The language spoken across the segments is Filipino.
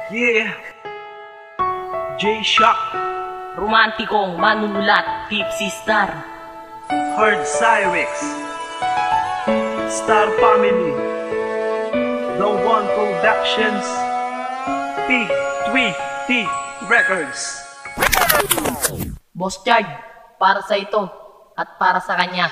Yeah, J-Shock, Romantikong manunulat, Tipsy Star, Hard Cyrex, Star Family, The One Productions, P3T Records. Boss Chard, para sa ito at para sa kanya.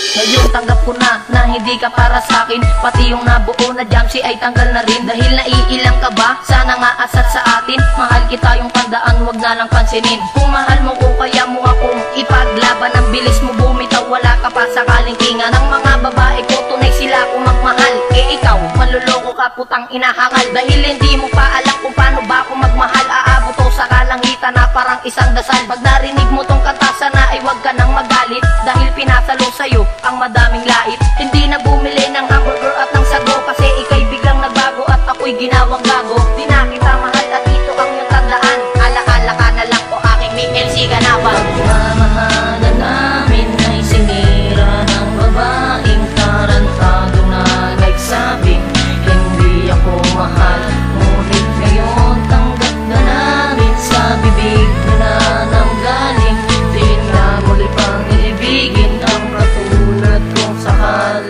Ngayon tanggap ko na hindi ka para sa akin. Pati yung nabuo na jamsi ay tanggal na rin. Dahil naiilang ka ba? Sana nga asat sa atin. Mahal kita yung tandaan, wag na lang pansinin. Kung mahal mo ko, kaya mo akong ipaglaban. Ang bilis mo bumitaw, wala ka pa sa kalingkingan. Ang mga babae ko, tunay sila kung magmahal. Eh ikaw, manluloko ka, putang inahangal. Dahil hindi mo pa alam kung paano ba ako magmahal. Aabot ko sa kalangitan na parang isang dasal. Pag narinig mo tong kanta, sana ay wag ka nang magalit. Dahil pinasalo sa'yo ang madaming lait. Hindi na bumili ng hamburger at ng sago, kasi ikay biglang nagbago at ako'y ginawang gago. Di na kita mahal at ito ang iyong tandaan. Alaala ka na lang o aking MLC ganapan. Pagmamahalan namin ay sinira ng babaeng tarantado na nagsabing hindi ako mahal. Ngunit ngayon tanggap na namin sa bibig na nanggaling. Di na muli pang iibigin ang katulad kong sakal.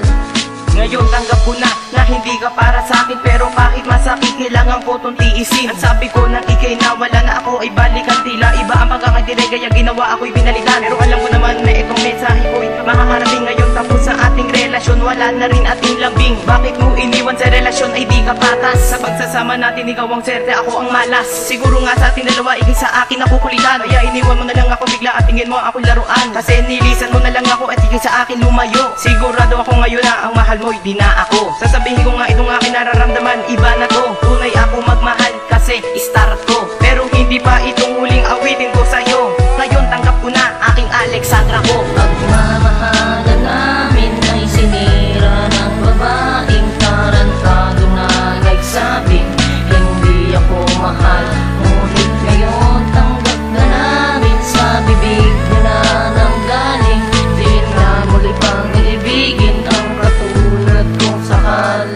Ngayon tanggap ko na hindi ka para sa akin, pero kahit masakit kailangan ko tong tiisin. Ang sabi ko nang ikay na wala na ako ay balikan. Tila iba ang pagkakadire, kaya ginawa ako'y binalikan. Pero alam ko naman na itong mensahe ko'y makakarating. Ngayon tapos sa ating relasyon, wala na rin ating lambing. Bakit mo iniwan sa relasyon ay di ka patas? Sa pagsasama natin ikaw ang swerte, ako ang malas. Siguro nga sa ating dalawa, ikay sa akin ako kulitan. Kaya iniwan mo na lang ako bigla at tingin mo ako'y laruan. Kasi nilisan mo na lang ako at ikay sa akin lumayo. Sigurado ako ngayon na ang mahal mo'y di na ako. Sasabihin ko nga itong aking nararamdaman, iba na to. Tunay ako magmahal kasi star ko. Pero hindi pa itong huling awitin ko sa'yo. Ngayon tanggap ko na aking Alexandra ko. Pagmamahalan namin ay sinira ng babaeng tarantado na nagsabing hindi ako mahal. Ngunit ngayon tanggap na namin sa bibig na nanggaling. Di na muli pang iibigin ang katulad kong sakal.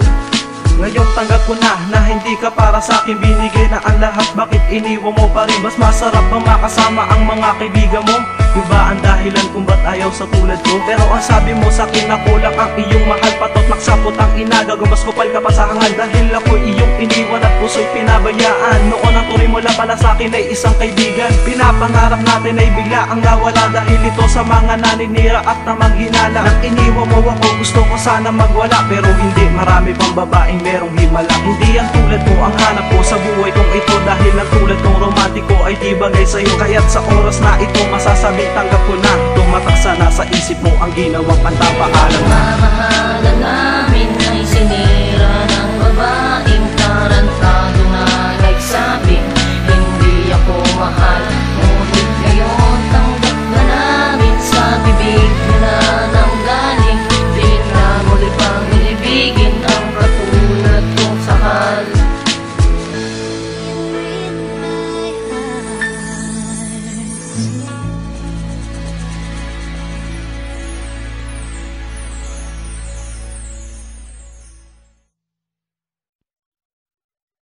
Ngayon tanggap ko na hindi ka para sa akin. Binigay na ang lahat, bakit iniwan mo pa rin? Mas masarap bang makasama ang mga kaibigan mo? Yung ba ang dahilan kung ba't ayaw sa tulad ko? Pero ang sabi mo sa akin na kulang ang iyong mahal. Patot nagsapot ang inaga, gumas kupal ka pa sa hangal. Dahil ako iyong iniwan at puso'y pinabayaan. Noon ang tuloy mo lang pala sa akin ay isang kaibigan. Pinapangarap natin ay bigla ang nawala. Dahil ito sa mga naninira at namang hinala. Nang iniwan mo ako, gusto ko sana magwala. Pero hindi, marami pang babaeng merong himala. Hindi ang tulad mo ang hanap ko sa buhay kong ito. Dahil ang tulad kong romantiko ay di bagay sa'yo. Kaya't sa oras na ito masasabi tanggap ko na. Tumatak sana sa isip mo ang ginawang pantapaalam na